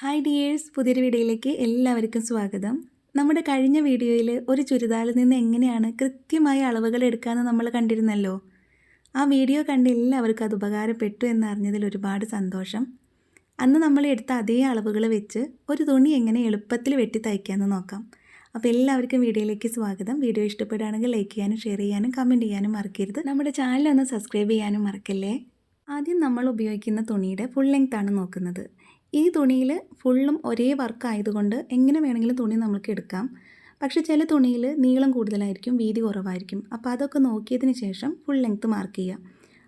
Hi dears, പുതിയൊരു വീഡിയോയിലേക്ക് എല്ലാവർക്കും സ്വാഗതം. നമ്മുടെ കഴിഞ്ഞ വീഡിയോയിൽ ഒരു ചുരിദാറിൽ നിന്ന് എങ്ങനെയാണ് കൃത്യമായ അളവുകൾ എടുക്കാമെന്ന് നമ്മൾ കണ്ടിരുന്നല്ലോ. ആ വീഡിയോ കണ്ട് എല്ലാവർക്കും അത് ഉപകാരപ്പെട്ടു എന്നറിഞ്ഞതിൽ ഒരുപാട് സന്തോഷം. അന്ന് നമ്മൾ എടുത്ത അതേ അളവുകൾ വെച്ച് ഒരു തുണി എങ്ങനെ എളുപ്പത്തിൽ വെട്ടി തയ്ക്കാമെന്ന് നോക്കാം. അപ്പോൾ എല്ലാവർക്കും വീഡിയോയിലേക്ക് സ്വാഗതം. വീഡിയോ ഇഷ്ടപ്പെടുകയാണെങ്കിൽ ലൈക്ക് ചെയ്യാനും ഷെയർ ചെയ്യാനും കമൻറ്റ് ചെയ്യാനും മറക്കരുത്. നമ്മുടെ ചാനലൊന്ന് സബ്സ്ക്രൈബ് ചെയ്യാനും മറക്കല്ലേ. ആദ്യം നമ്മൾ ഉപയോഗിക്കുന്ന തുണിയുടെ ഫുൾ ലെങ്ത് ആണ് നോക്കുന്നത്. ഈ തുണിയിൽ ഫുള്ളും ഒരേ വർക്ക് ആയതുകൊണ്ട് എങ്ങനെ വേണമെങ്കിലും തുണി നമുക്ക് എടുക്കാം. പക്ഷേ ചില തുണിയിൽ നീളം കൂടുതലായിരിക്കും, വീതി കുറവായിരിക്കും. അപ്പോൾ അതൊക്കെ നോക്കിയതിന് ശേഷം ഫുൾ ലെങ്ത്ത് മാർക്ക് ചെയ്യാം.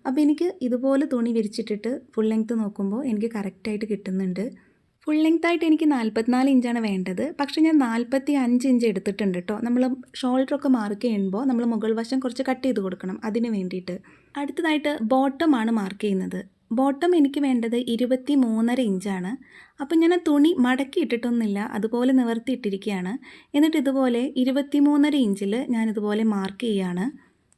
അപ്പോൾ എനിക്ക് ഇതുപോലെ തുണി വിരിച്ചിട്ടിട്ട് ഫുൾ ലെങ്ത്ത് നോക്കുമ്പോൾ എനിക്ക് കറക്റ്റായിട്ട് കിട്ടുന്നുണ്ട്. ഫുൾ ലെങ്ത്തായിട്ട് എനിക്ക് 44 ഇഞ്ചാണ് വേണ്ടത്. പക്ഷേ ഞാൻ 45 ഇഞ്ച് എടുത്തിട്ടുണ്ട് കേട്ടോ. നമ്മൾ ഷോൾഡറൊക്കെ മാർക്ക് ചെയ്യുമ്പോൾ നമ്മൾ മുകൾ വശം കുറച്ച് കട്ട് ചെയ്ത് കൊടുക്കണം, അതിന് വേണ്ടിയിട്ട്. അടുത്തതായിട്ട് ബോട്ടമാണ് മാർക്ക് ചെയ്യുന്നത്. ബോട്ടം എനിക്ക് വേണ്ടത് 23.5 ഇഞ്ചാണ്. അപ്പം ഞാൻ ആ തുണി മടക്കി ഇട്ടിട്ടൊന്നുമില്ല, അതുപോലെ നിവർത്തിയിട്ടിരിക്കുകയാണ്. എന്നിട്ട് ഇതുപോലെ 23.5 ഇഞ്ചിൽ ഞാനിതുപോലെ മാർക്ക് ചെയ്യുകയാണ്.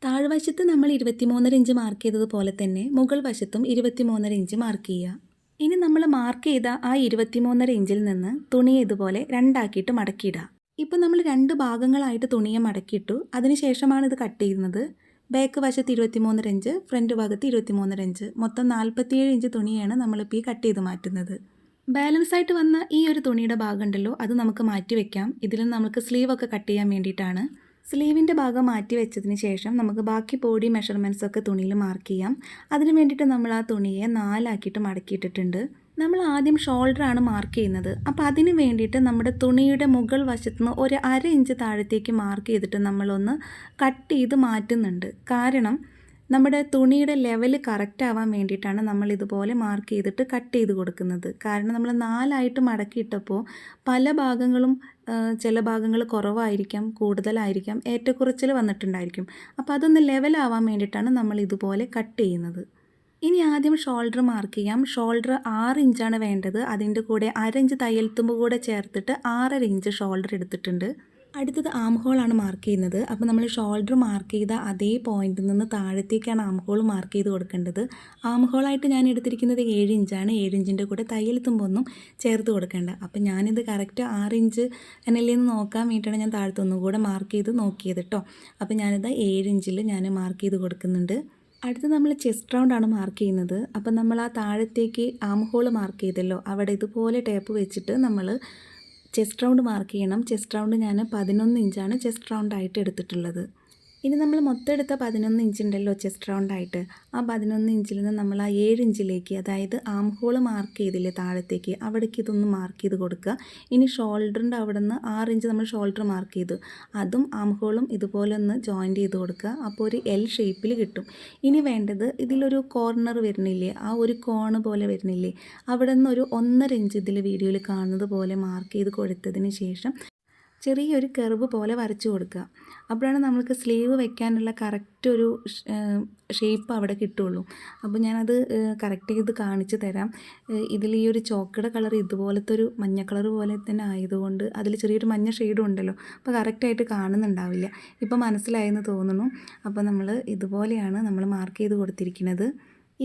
താഴ്വശത്ത് നമ്മൾ 23.5 ഇഞ്ച് മാർക്ക് ചെയ്തതുപോലെ തന്നെ മുകൾ വശത്തും 23.5 ഇഞ്ച് മാർക്ക് ചെയ്യുക. ഇനി നമ്മൾ മാർക്ക് ചെയ്ത ആ 23.5 ഇഞ്ചിൽ നിന്ന് തുണിയെ ഇതുപോലെ രണ്ടാക്കിയിട്ട് മടക്കിയിടുക. ഇപ്പോൾ നമ്മൾ രണ്ട് ഭാഗങ്ങളായിട്ട് തുണിയെ മടക്കിയിട്ടു. അതിനുശേഷമാണ് ഇത് കട്ട് ചെയ്യുന്നത്. ബാക്ക് വശത്ത് 23.5 ഇഞ്ച്, ഫ്രണ്ട് ഭാഗത്ത് 23.5 ഇഞ്ച്, മൊത്തം 47 ഇഞ്ച് തുണിയാണ് നമ്മളിപ്പോൾ ഈ കട്ട് ചെയ്ത് മാറ്റുന്നത്. ബാലൻസ് ആയിട്ട് വന്ന ഈ ഒരു തുണിയുടെ ഭാഗം ഉണ്ടല്ലോ, അത് നമുക്ക് മാറ്റി വെക്കാം. ഇതിൽ നമുക്ക് സ്ലീവൊക്കെ കട്ട് ചെയ്യാൻ വേണ്ടിയിട്ടാണ്. സ്ലീവിൻ്റെ ഭാഗം മാറ്റി വെച്ചതിന് ശേഷം നമുക്ക് ബാക്കി ബോഡി മെഷർമെൻറ്റ്സ് ഒക്കെ തുണിയിൽ മാർക്ക് ചെയ്യാം. അതിന് വേണ്ടിയിട്ട് നമ്മൾ ആ തുണിയെ 4 ആക്കിയിട്ട് മടക്കിയിട്ടിട്ടുണ്ട്. നമ്മൾ ആദ്യം ഷോൾഡറാണ് മാർക്ക് ചെയ്യുന്നത്. അപ്പോൾ അതിന് വേണ്ടിയിട്ട് നമ്മുടെ തുണിയുടെ മുകൾ വശത്ത് നിന്ന് ഒരു 1/2 ഇഞ്ച് താഴത്തേക്ക് മാർക്ക് ചെയ്തിട്ട് നമ്മളൊന്ന് കട്ട് ചെയ്ത് മാറ്റുന്നുണ്ട്. കാരണം നമ്മുടെ തുണിയുടെ ലെവൽ കറക്റ്റ് ആവാൻ വേണ്ടിയിട്ടാണ് നമ്മൾ ഇതുപോലെ മാർക്ക് ചെയ്തിട്ട് കട്ട് ചെയ്ത് കൊടുക്കുന്നത്. കാരണം നമ്മൾ 4 ആയിട്ട് മടക്കിയിട്ടപ്പോൾ പല ഭാഗങ്ങളും ചില ഭാഗങ്ങൾ കുറവായിരിക്കാം, കൂടുതലായിരിക്കാം, ഏറ്റക്കുറച്ചിൽ വന്നിട്ടുണ്ടായിരിക്കും. അപ്പോൾ അതൊന്ന് ലെവലാവാൻ വേണ്ടിയിട്ടാണ് നമ്മൾ ഇതുപോലെ കട്ട് ചെയ്യുന്നത്. ഇനി ആദ്യം ഷോൾഡർ മാർക്ക് ചെയ്യാം. ഷോൾഡർ 6 ഇഞ്ചാണ് വേണ്ടത്. അതിൻ്റെ കൂടെ 1/2 ഇഞ്ച് തയ്യൽ തുമ്പ് കൂടെ ചേർത്തിട്ട് 6.5 ഇഞ്ച് ഷോൾഡർ എടുത്തിട്ടുണ്ട്. അടുത്തത് ആം ഹോളാണ് മാർക്ക് ചെയ്യുന്നത്. അപ്പോൾ നമ്മൾ ഷോൾഡർ മാർക്ക് ചെയ്ത അതേ പോയിന്റിൽ നിന്ന് താഴത്തേക്കാണ് ആം ഹോൾ മാർക്ക് ചെയ്ത് കൊടുക്കേണ്ടത്. ആം ഹോളായിട്ട് ഞാൻ എടുത്തിരിക്കുന്നത് 7 ഇഞ്ചാണ്. 7 ഇഞ്ചിൻ്റെ കൂടെ തയ്യൽ തുമ്പൊന്നും ചേർത്ത് കൊടുക്കേണ്ട. അപ്പോൾ ഞാനിത് കറക്റ്റ് 6 ഇഞ്ച് എന്നല്ലേന്ന് നോക്കാൻ വേണ്ടിയിട്ടാണ് ഞാൻ താഴത്തൊന്നും കൂടെ മാർക്ക് ചെയ്ത് നോക്കിയത് കേട്ടോ. അപ്പോൾ ഞാനിത് 7 ഇഞ്ചിൽ ഞാൻ മാർക്ക് ചെയ്ത് കൊടുക്കുന്നുണ്ട്. അടുത്ത് നമ്മൾ ചെസ്റ്റ് റൗണ്ടാണ് മാർക്ക് ചെയ്യുന്നത്. അപ്പം നമ്മൾ ആ താഴത്തേക്ക് ആം ഹോൾ മാർക്ക് ചെയ്തല്ലോ, അവിടെ ഇതുപോലെ ടേപ്പ് വെച്ചിട്ട് നമ്മൾ ചെസ്റ്റ് റൗണ്ട് മാർക്ക് ചെയ്യണം. ചെസ്റ്റ് റൗണ്ട് ഞാൻ 11 ഇഞ്ചാണ് ചെസ്റ്റ് റൗണ്ടായിട്ട് എടുത്തിട്ടുള്ളത്. ഇനി നമ്മൾ മൊത്തം എടുത്ത 11 ഇഞ്ചുണ്ടല്ലോ ചെസ്റ്റ് റൗണ്ടായിട്ട്, ആ 11 ഇഞ്ചിൽ നിന്ന് നമ്മൾ ആ 7 ഇഞ്ചിലേക്ക്, അതായത് ആം ഹോൾ മാർക്ക് ചെയ്തില്ലേ താഴത്തേക്ക്, അവിടേക്ക് ഇതൊന്ന് മാർക്ക് ചെയ്ത് കൊടുക്കുക. ഇനി ഷോൾഡറിൻ്റെ അവിടെ നിന്ന് 6 ഇഞ്ച് നമ്മൾ ഷോൾഡർ മാർക്ക് ചെയ്തു, അതും ആം ഹോളും ഇതുപോലെ ഒന്ന് ജോയിൻറ്റ് ചെയ്ത് കൊടുക്കുക. അപ്പോൾ ഒരു എൽ ഷേപ്പിൽ കിട്ടും. ഇനി വേണ്ടത് ഇതിലൊരു കോർണർ വരുന്നില്ലേ, ആ ഒരു കോണ് പോലെ വരുന്നില്ലേ, അവിടെ നിന്ന് ഒരു 1.5 ഇഞ്ച് ഇതിൽ വീഡിയോയിൽ കാണുന്നത് പോലെ മാർക്ക് ചെയ്ത് കൊടുത്തതിന് ശേഷം ചെറിയൊരു കർവ് പോലെ വരച്ചു കൊടുക്കുക. അപ്പോഴാണ് നമുക്ക് സ്ലീവ് വെക്കാനുള്ള കറക്റ്റ് ഒരു ഷേപ്പ് അവിടെ കിട്ടുള്ളൂ. അപ്പോൾ ഞാനത് കറക്റ്റ് ചെയ്ത് കാണിച്ചു തരാം. ഇതിൽ ഈ ഒരു ചോക്കയുടെ കളർ ഇതുപോലത്തെ ഒരു മഞ്ഞ കളർ പോലെ തന്നെ ആയതുകൊണ്ട് അതിൽ ചെറിയൊരു മഞ്ഞ ഷെയ്ഡും ഉണ്ടല്ലോ, അപ്പോൾ കറക്റ്റായിട്ട് കാണുന്നുണ്ടാവില്ല. ഇപ്പോൾ മനസ്സിലായെന്ന് തോന്നുന്നു. അപ്പോൾ നമ്മൾ ഇതുപോലെയാണ് നമ്മൾ മാർക്ക് ചെയ്ത് കൊടുത്തിരിക്കുന്നത്.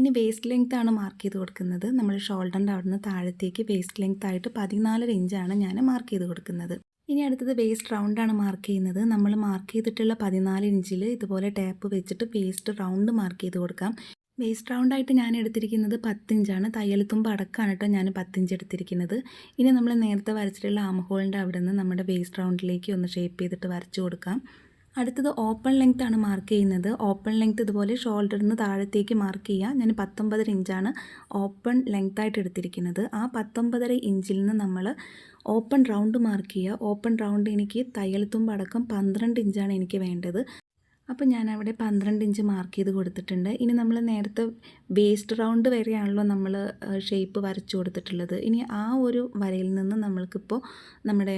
ഇനി വേസ്റ്റ് ലെങ്ത് ആണ് മാർക്ക് ചെയ്ത് കൊടുക്കുന്നത്. നമ്മൾ ഷോൾഡറിൻ്റെ അവിടെ നിന്ന് താഴത്തേക്ക് വേസ്റ്റ് ലെങ്ത് ആയിട്ട് 14 ഇഞ്ചാണ് ഞാൻ മാർക്ക് ചെയ്ത് കൊടുക്കുന്നത്. ഇനി അടുത്തത് വേസ്റ്റ് റൗണ്ടാണ് മാർക്ക് ചെയ്യുന്നത്. നമ്മൾ മാർക്ക് ചെയ്തിട്ടുള്ള 14 ഇഞ്ചിൽ ഇതുപോലെ ടാപ്പ് വെച്ചിട്ട് വേസ്റ്റ് റൗണ്ട് മാർക്ക് ചെയ്ത് കൊടുക്കാം. വേസ്റ്റ് റൗണ്ടായിട്ട് ഞാൻ എടുത്തിരിക്കുന്നത് 10 ഇഞ്ചാണ്. തയ്യൽ തുമ്പ് അടക്കമാണ് കേട്ടോ ഞാൻ 10 ഇഞ്ച് എടുത്തിരിക്കുന്നത്. ഇനി നമ്മൾ നേരത്തെ വരച്ചിട്ടുള്ള ആം ഹോളിൻ്റെ അവിടെ നിന്ന് നമ്മുടെ വേസ്റ്റ് റൗണ്ടിലേക്ക് ഒന്ന് ഷേപ്പ് ചെയ്തിട്ട് വരച്ചു കൊടുക്കാം. അടുത്തത് ഓപ്പൺ ലെങ്ത് ആണ് മാർക്ക് ചെയ്യുന്നത്. ഓപ്പൺ ലെങ്ത് ഇതുപോലെ ഷോൾഡറിൽ നിന്ന് താഴത്തേക്ക് മാർക്ക് ചെയ്യുക. ഞാൻ 19.5 ഇഞ്ചാണ് ഓപ്പൺ ലെങ്ത് ആയിട്ട് എടുത്തിരിക്കുന്നത്. ആ 19.5 ഇഞ്ചിൽ നിന്ന് നമ്മൾ ഓപ്പൺ റൗണ്ട് മാർക്ക് ചെയ്യുക. ഓപ്പൺ റൗണ്ട് എനിക്ക് തയ്യൽ തുമ്പ് അടക്കം 12 ഇഞ്ചാണ് എനിക്ക് വേണ്ടത്. അപ്പോൾ ഞാനവിടെ 12 ഇഞ്ച് മാർക്ക് ചെയ്ത് കൊടുത്തിട്ടുണ്ട്. ഇനി നമ്മൾ നേരത്തെ വേസ്റ്റ് റൗണ്ട് വരെയാണല്ലോ നമ്മൾ ഷേപ്പ് വരച്ചു കൊടുത്തിട്ടുള്ളത്. ഇനി ആ ഒരു വരയിൽ നിന്ന് നമ്മൾക്കിപ്പോൾ നമ്മുടെ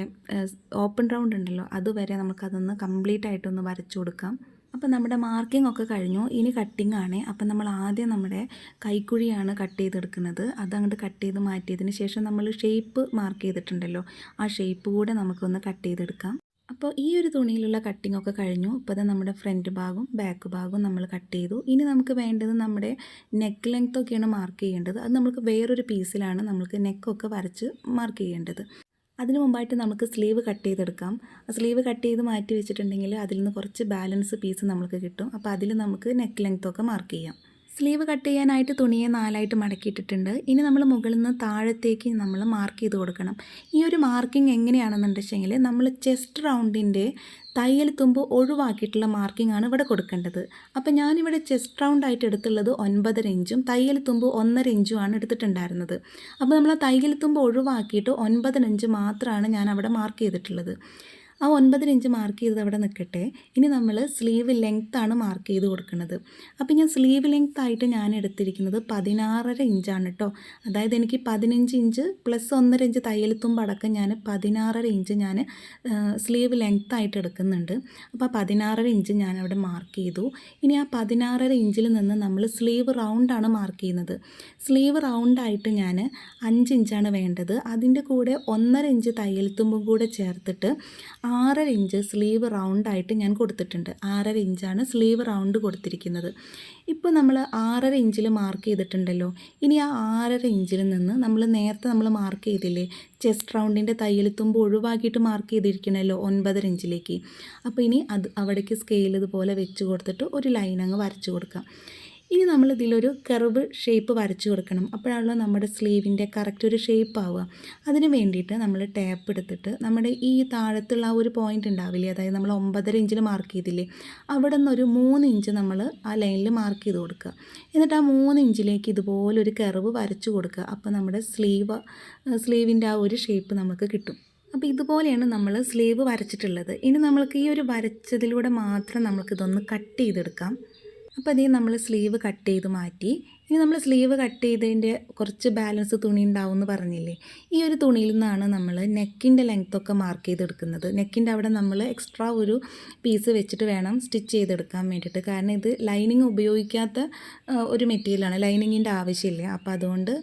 ഓപ്പൺ റൗണ്ട് ഉണ്ടല്ലോ, അതുവരെ നമുക്കതൊന്ന് കംപ്ലീറ്റ് ആയിട്ടൊന്ന് വരച്ചു കൊടുക്കാം. അപ്പോൾ നമ്മുടെ മാർക്കിംഗ് ഒക്കെ കഴിഞ്ഞു. ഇനി കട്ടിംഗ് ആണ്. അപ്പോൾ നമ്മൾ ആദ്യം നമ്മുടെ കൈക്കുഴിയാണ് കട്ട് ചെയ്തെടുക്കുന്നത്. അതങ്ങോട്ട് കട്ട് ചെയ്ത് മാറ്റിയതിന് ശേഷം നമ്മൾ ഷേപ്പ് മാർക്ക് ചെയ്തിട്ടുണ്ടല്ലോ, ആ ഷേപ്പ് കൂടെ നമുക്കൊന്ന് കട്ട് ചെയ്തെടുക്കാം. അപ്പോൾ ഈ ഒരു തുണിയിലുള്ള കട്ടിങ്ങൊക്കെ കഴിഞ്ഞു. ഇപ്പോൾ അത് നമ്മുടെ ഫ്രണ്ട് ഭാഗവും ബാക്ക് ഭാഗവും നമ്മൾ കട്ട് ചെയ്തു. ഇനി നമുക്ക് വേണ്ടത് നമ്മുടെ നെക്ക് ലെങ്ത്തൊക്കെയാണ് മാർക്ക് ചെയ്യേണ്ടത്. അത് നമുക്ക് വേറൊരു പീസിലാണ് നമുക്ക് നെക്കൊക്കെ വരച്ച് മാർക്ക് ചെയ്യേണ്ടത്. അതിന് മുമ്പായിട്ട് നമുക്ക് സ്ലീവ് കട്ട് ചെയ്തെടുക്കാം. സ്ലീവ് കട്ട് ചെയ്ത് മാറ്റി വെച്ചിട്ടുണ്ടെങ്കിൽ അതിൽ നിന്ന് കുറച്ച് ബാലൻസ് പീസ് നമുക്ക് കിട്ടും. അപ്പോൾ അതിൽ നമുക്ക് നെക്ക് ലെങ്ത്തൊക്കെ മാർക്ക് ചെയ്യാം. സ്ലീവ് കട്ട് ചെയ്യാനായിട്ട് തുണിയെ 4ആയിട്ട് മടക്കിയിട്ടിട്ടുണ്ട്. ഇനി നമ്മൾ മുകളിൽ നിന്ന് താഴത്തേക്ക് നമ്മൾ മാർക്ക് ചെയ്ത് കൊടുക്കണം. ഈ ഒരു മാർക്കിംഗ് എങ്ങനെയാണെന്നുണ്ടെങ്കിൽ നമ്മൾ ചെസ്റ്റ് റൗണ്ടിൻ്റെ തയ്യൽ തുമ്പ് ഒഴിവാക്കിയിട്ടുള്ള മാർക്കിംഗ് ആണ് ഇവിടെ കൊടുക്കേണ്ടത്. അപ്പോൾ ഞാനിവിടെ ചെസ്റ്റ് റൗണ്ടായിട്ട് എടുത്തുള്ളത് 9.5 ഇഞ്ചും തയ്യൽ തുമ്പ് 1.5 ഇഞ്ചുമാണ് എടുത്തിട്ടുണ്ടായിരുന്നത്. അപ്പോൾ നമ്മൾ ആ തയ്യൽ തുമ്പ് ഒഴിവാക്കിയിട്ട് 9.5 ഇഞ്ച് മാത്രമാണ് ഞാൻ അവിടെ മാർക്ക് ചെയ്തിട്ടുള്ളത്. ആ 9 ഇഞ്ച് മാർക്ക് ചെയ്തത് അവിടെ നിൽക്കട്ടെ. ഇനി നമ്മൾ സ്ലീവ് ലെങ്ത്താണ് മാർക്ക് ചെയ്ത് കൊടുക്കുന്നത്. അപ്പോൾ ഞാൻ സ്ലീവ് ലെങ്ത് ആയിട്ട് ഞാൻ എടുത്തിരിക്കുന്നത് 16.5 ഇഞ്ചാണ് കേട്ടോ. അതായത് എനിക്ക് 15 ഇഞ്ച് പ്ലസ് 1.5 ഇഞ്ച് തയ്യൽ തുമ്പ് അടക്കം ഞാൻ 16.5 ഇഞ്ച് ഞാൻ സ്ലീവ് ലെങ്ത് ആയിട്ട് എടുക്കുന്നുണ്ട്. അപ്പോൾ 16.5 ഇഞ്ച് ഞാൻ അവിടെ മാർക്ക് ചെയ്തു. ഇനി ആ 16.5 ഇഞ്ചിൽ നിന്ന് നമ്മൾ സ്ലീവ് റൗണ്ടാണ് മാർക്ക് ചെയ്യുന്നത്. സ്ലീവ് റൗണ്ടായിട്ട് ഞാൻ 5 ഇഞ്ചാണ് വേണ്ടത്. അതിൻ്റെ കൂടെ 1.5 ഇഞ്ച് തയ്യൽ തുമ്പും കൂടെ ചേർത്തിട്ട് 6.5 ഇഞ്ച് സ്ലീവ് റൗണ്ടായിട്ട് ഞാൻ കൊടുത്തിട്ടുണ്ട്. 6.5 ഇഞ്ചാണ് സ്ലീവ് റൗണ്ട് കൊടുത്തിരിക്കുന്നത്. ഇപ്പോൾ നമ്മൾ 6.5 ഇഞ്ചിൽ മാർക്ക് ചെയ്തിട്ടുണ്ടല്ലോ. ഇനി ആ 6.5 ഇഞ്ചിൽ നിന്ന് നമ്മൾ നേരത്തെ നമ്മൾ മാർക്ക് ചെയ്തില്ലേ, ചെസ്റ്റ് റൗണ്ടിൻ്റെ തയ്യൽ തുമ്പ് ഒഴിവാക്കിയിട്ട് മാർക്ക് ചെയ്തിരിക്കണമല്ലോ 9.5 ഇഞ്ചിലേക്ക്. അപ്പോൾ ഇനി അത് അവിടേക്ക് സ്കെയിൽ ഇതുപോലെ വെച്ച് കൊടുത്തിട്ട് ഒരു ലൈൻ അങ്ങ് വരച്ച് കൊടുക്കാം. ഇനി നമ്മൾ ഇതിലൊരു കർവ് ഷേപ്പ് വരച്ചു കൊടുക്കണം. അപ്പോഴാണല്ലോ നമ്മുടെ സ്ലീവിൻ്റെ കറക്റ്റ് ഒരു ഷേപ്പ് ആവുക. അതിന് വേണ്ടിയിട്ട് നമ്മൾ ടാപ്പ് എടുത്തിട്ട് നമ്മുടെ ഈ താഴത്തുള്ള ആ ഒരു പോയിൻ്റ് ഉണ്ടാവില്ലേ, അതായത് നമ്മൾ 9.5 ഇഞ്ചിൽ മാർക്ക് ചെയ്തില്ലേ, അവിടെ നിന്നൊരു 3 ഇഞ്ച് നമ്മൾ ആ ലൈനിൽ മാർക്ക് ചെയ്ത് കൊടുക്കുക. എന്നിട്ട് ആ 3 ഇഞ്ചിലേക്ക് ഇതുപോലൊരു കർവ് വരച്ചു കൊടുക്കുക. അപ്പോൾ നമ്മുടെ സ്ലീവിൻ്റെ ആ ഒരു ഷേപ്പ് നമുക്ക് കിട്ടും. അപ്പോൾ ഇതുപോലെയാണ് നമ്മൾ സ്ലീവ് വരച്ചിട്ടുള്ളത്. ഇനി നമ്മൾക്ക് ഈ ഒരു വരച്ചതിലൂടെ മാത്രം നമുക്കിതൊന്ന് കട്ട് ചെയ്തെടുക്കാം. അപ്പോൾ അതേ നമ്മൾ സ്ലീവ് കട്ട് ചെയ്ത് മാറ്റി. ഇനി നമ്മൾ സ്ലീവ് കട്ട് ചെയ്തതിൻ്റെ കുറച്ച് ബാലൻസ് തുണി ഉണ്ടാവും എന്ന് പറഞ്ഞില്ലേ, ഈ ഒരു തുണിയിൽ നിന്നാണ് നമ്മൾ നെക്കിൻ്റെ ലെങ്ത്തൊക്കെ മാർക്ക് ചെയ്തെടുക്കുന്നത്. നെക്കിൻ്റെ അവിടെ നമ്മൾ എക്സ്ട്രാ ഒരു പീസ് വെച്ചിട്ട് വേണം സ്റ്റിച്ച് ചെയ്തെടുക്കാൻ വേണ്ടിയിട്ട്. കാരണം ഇത് ലൈനിങ് ഉപയോഗിക്കാത്ത ഒരു മെറ്റീരിയലാണ്, ലൈനിങ്ങിൻ്റെ ആവശ്യമില്ല. അപ്പോൾ അതുകൊണ്ട്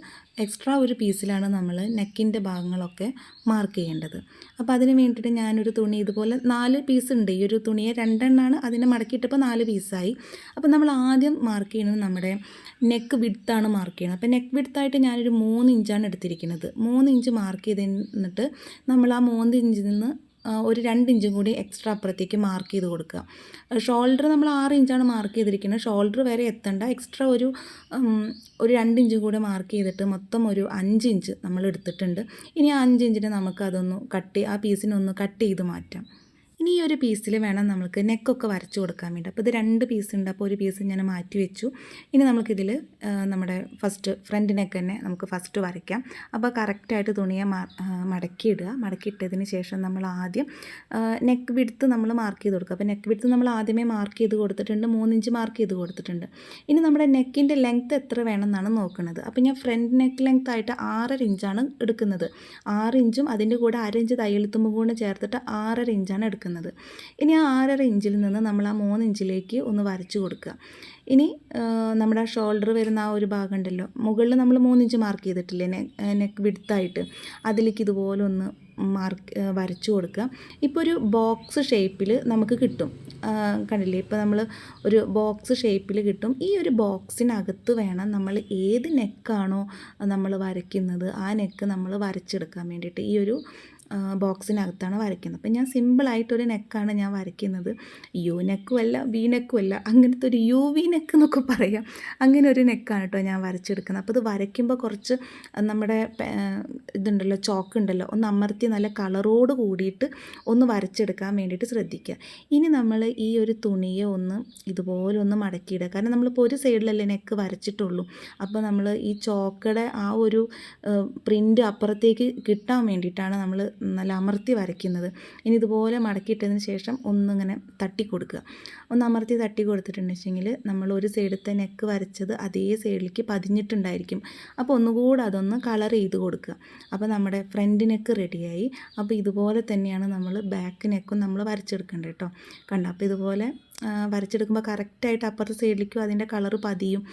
എക്സ്ട്രാ ഒരു പീസിലാണ് നമ്മൾ നെക്കിൻ്റെ ഭാഗങ്ങളൊക്കെ മാർക്ക് ചെയ്യേണ്ടത്. അപ്പോൾ അതിന് വേണ്ടിയിട്ട് ഞാനൊരു തുണി ഇതുപോലെ 4 പീസ് ഉണ്ട്. ഈ ഒരു തുണിയെ 2 എണ്ണമാണ് അതിനെ മടക്കിയിട്ടപ്പോൾ 4 പീസായി. അപ്പോൾ നമ്മൾ ആദ്യം മാർക്ക് ചെയ്യുന്നത് നമ്മുടെ നെക്ക് വിഡ്ത്താണ് മാർക്ക് ചെയ്യുന്നത്. അപ്പോൾ നെക്ക് വിഡ്ത്തായിട്ട് ഞാനൊരു 3 ഇഞ്ചാണ് എടുത്തിരിക്കുന്നത്. 3 ഇഞ്ച് മാർക്ക് ചെയ്തിട്ട് നമ്മൾ ആ 3 ഇഞ്ചിൽ നിന്ന് ഒരു 2 ഇഞ്ചും കൂടി എക്സ്ട്രാ അപ്പുറത്തേക്ക് മാർക്ക് ചെയ്ത് കൊടുക്കുക. ഷോൾഡർ നമ്മൾ 6 ഇഞ്ചാണ് മാർക്ക് ചെയ്തിരിക്കുന്നത്. ഷോൾഡർ വരെ എത്തണ്ട, എക്സ്ട്രാ ഒരു 2 ഇഞ്ചും കൂടെ മാർക്ക് ചെയ്തിട്ട് മൊത്തം ഒരു 5 ഇഞ്ച് നമ്മൾ എടുത്തിട്ടുണ്ട്. ഇനി ആ 5 ഇഞ്ചിനെ നമുക്കതൊന്ന് ആ പീസിനൊന്ന് കട്ട് ചെയ്ത് മാറ്റാം. ഇനി ഈ ഒരു പീസിൽ വേണം നമുക്ക് നെക്കൊക്കെ വരച്ച് കൊടുക്കാൻ വേണ്ടി. അപ്പോൾ ഇത് 2 പീസ് ഉണ്ട്. അപ്പോൾ ഒരു പീസ് ഞാൻ മാറ്റി വെച്ചു. ഇനി നമുക്കിതിൽ നമ്മുടെ ഫ്രണ്ട് നെക്ക് തന്നെ നമുക്ക് ഫസ്റ്റ് വരയ്ക്കാം. അപ്പോൾ കറക്റ്റായിട്ട് തുണിയെ മടക്കിയിടുക. മടക്കിയിട്ടതിന് ശേഷം നമ്മൾ ആദ്യം നെക്ക് വിഡ്ത്ത് നമ്മൾ മാർക്ക് ചെയ്ത് കൊടുക്കുക. അപ്പോൾ നെക്ക് വിഡ്ത്ത് നമ്മൾ ആദ്യമേ മാർക്ക് ചെയ്ത് കൊടുത്തിട്ടുണ്ട്, 3 ഇഞ്ച് മാർക്ക് ചെയ്ത് കൊടുത്തിട്ടുണ്ട്. ഇനി നമ്മുടെ നെക്കിൻ്റെ ലെങ്ത്ത് എത്ര വേണമെന്നാണ് നോക്കുന്നത്. അപ്പോൾ ഞാൻ ഫ്രണ്ട് നെക്ക് ലെങ്ത്ത് ആയിട്ട് 6.5 ഇഞ്ചാണ് എടുക്കുന്നത്. 6 ഇഞ്ചും അതിൻ്റെ കൂടെ 1/2 ഇഞ്ച് തയ്യൽത്തുമ്പും കൂടെ ചേർത്തിട്ട് 6.5 ഇഞ്ചാണ് എടുക്കുന്നത്. ഇനി ആ 6.5 ഇഞ്ചിൽ നിന്ന് നമ്മൾ ആ 3 ഇഞ്ചിലേക്ക് ഒന്ന് വരച്ചു കൊടുക്കുക. ഇനി നമ്മുടെ ആ ഷോൾഡർ വരുന്ന ആ ഒരു ഭാഗം ഉണ്ടല്ലോ, മുകളിൽ നമ്മൾ 3 ഇഞ്ച് മാർക്ക് ചെയ്തിട്ടില്ലേ നെക്ക് വിഡ്ത്തായിട്ട്, അതിലേക്ക് ഇതുപോലെ ഒന്ന് വരച്ചു കൊടുക്കുക. ഇപ്പോൾ ഒരു ബോക്സ് ഷേപ്പിൽ നമുക്ക് കിട്ടും, കണ്ടില്ലേ? ഇപ്പോൾ നമ്മൾ ഒരു ബോക്സ് ഷേപ്പിൽ കിട്ടും. ഈ ഒരു ബോക്സിനകത്ത് വേണം നമ്മൾ ഏത് നെക്കാണോ നമ്മൾ വരയ്ക്കുന്നത് ആ നെക്ക് നമ്മൾ വരച്ചെടുക്കാൻ വേണ്ടിയിട്ട്. ഈ ഒരു ബോക്സിനകത്താണ് വരയ്ക്കുന്നത്. അപ്പം ഞാൻ സിമ്പിളായിട്ടൊരു നെക്കാണ് ഞാൻ വരയ്ക്കുന്നത്. യു നെക്കും അല്ല വി നെക്കും അല്ല, അങ്ങനത്തെ ഒരു യു വി നെക്ക് എന്നൊക്കെ പറയാം. അങ്ങനെ ഒരു നെക്കാണ് കേട്ടോ ഞാൻ വരച്ചെടുക്കുന്നത്. അപ്പോൾ ഇത് വരയ്ക്കുമ്പോൾ കുറച്ച് നമ്മുടെ ഇതുണ്ടല്ലോ, ചോക്ക് ഉണ്ടല്ലോ, ഒന്ന് അമർത്തി നല്ല കളറോട് കൂടിയിട്ട് ഒന്ന് വരച്ചെടുക്കാൻ വേണ്ടിയിട്ട് ശ്രദ്ധിക്കുക. ഇനി നമ്മൾ ഈ ഒരു തുണിയെ ഒന്ന് ഇതുപോലെ ഒന്ന് മടക്കിയിടുക. കാരണം നമ്മളിപ്പോൾ ഒരു സൈഡിലല്ലേ നെക്ക് വരച്ചിട്ടുള്ളൂ. അപ്പോൾ നമ്മൾ ഈ ചോക്കയുടെ ആ ഒരു പ്രിൻ്റ് അപ്പുറത്തേക്ക് കിട്ടാൻ വേണ്ടിയിട്ടാണ് നമ്മൾ നല്ല അമർത്തി വരയ്ക്കുന്നത്. ഇനി ഇതുപോലെ മടക്കിയിട്ടതിന് ശേഷം ഒന്നിങ്ങനെ തട്ടി കൊടുക്കുക. ഒന്ന് അമർത്തി തട്ടി കൊടുത്തിട്ടുണ്ടെങ്കിൽ നമ്മൾ ഒരു സൈഡത്തെ നെക്ക് വരച്ചത് അതേ സൈഡിലേക്ക് പതിഞ്ഞിട്ടുണ്ടായിരിക്കും. അപ്പോൾ ഒന്നുകൂടെ അതൊന്ന് കളർ ചെയ്ത് കൊടുക്കുക. അപ്പോൾ നമ്മുടെ ഫ്രണ്ട് നെക്ക് റെഡിയായി. അപ്പോൾ ഇതുപോലെ തന്നെയാണ് നമ്മൾ ബാക്ക് നെക്കും നമ്മൾ വരച്ചെടുക്കേണ്ടത് കേട്ടോ. കണ്ടോ? അപ്പോൾ ഇതുപോലെ വരച്ചെടുക്കുമ്പോൾ കറക്റ്റായിട്ട് അപ്പുറത്തെ സൈഡിലേക്കും അതിൻ്റെ കളറ് പതിയും.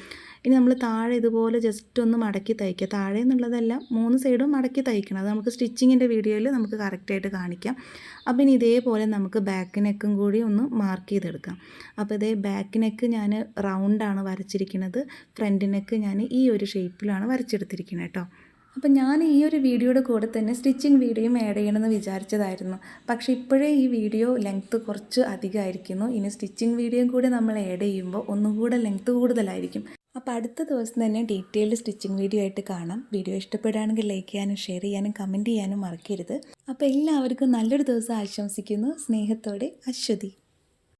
ഇനി നമ്മൾ താഴെ ഇതുപോലെ ജസ്റ്റ് ഒന്ന് മടക്കി തയ്ക്കുക. താഴെ എന്നുള്ളതല്ല, 3 സൈഡും മടക്കി തയ്ക്കണം. അത് നമുക്ക് സ്റ്റിച്ചിങ്ങിൻ്റെ വീഡിയോയിൽ നമുക്ക് കറക്റ്റായിട്ട് കാണിക്കാം. അപ്പോൾ ഇനി ഇതേപോലെ നമുക്ക് ബാക്ക് നെക്കും കൂടി ഒന്ന് മാർക്ക് ചെയ്തെടുക്കാം. അപ്പോൾ ഇതേ ബാക്ക് നെക്ക് ഞാൻ റൗണ്ടാണ് വരച്ചിരിക്കുന്നത്, ഫ്രണ്ട് നെക്ക് ഞാൻ ഈ ഒരു ഷേപ്പിലാണ് വരച്ചെടുത്തിരിക്കുന്നത് കേട്ടോ. അപ്പം ഞാൻ ഈ ഒരു വീഡിയോയുടെ കൂടെ തന്നെ സ്റ്റിച്ചിങ് വീഡിയോയും ആഡ് ചെയ്യണമെന്ന് വിചാരിച്ചതായിരുന്നു. പക്ഷേ ഇപ്പോഴേ ഈ വീഡിയോ ലെങ്ത്ത് കുറച്ച് അധികമായിരിക്കുന്നു. ഇനി സ്റ്റിച്ചിങ് വീഡിയോയും കൂടി നമ്മൾ ആഡ് ചെയ്യുമ്പോൾ ഒന്നും കൂടെ ലെങ്ത്ത് കൂടുതലായിരിക്കും. അപ്പോൾ അടുത്ത ദിവസം തന്നെ ഡീറ്റെയിൽഡ് സ്റ്റിച്ചിങ് വീഡിയോ ആയിട്ട് കാണാം. വീഡിയോ ഇഷ്ടപ്പെടുകയാണെങ്കിൽ ലൈക്ക് ചെയ്യാനും ഷെയർ ചെയ്യാനും കമൻറ്റ് ചെയ്യാനും മറക്കരുത്. അപ്പോൾ എല്ലാവർക്കും നല്ലൊരു ദിവസം ആശംസിക്കുന്നു. സ്നേഹത്തോടെ, അശ്വതി.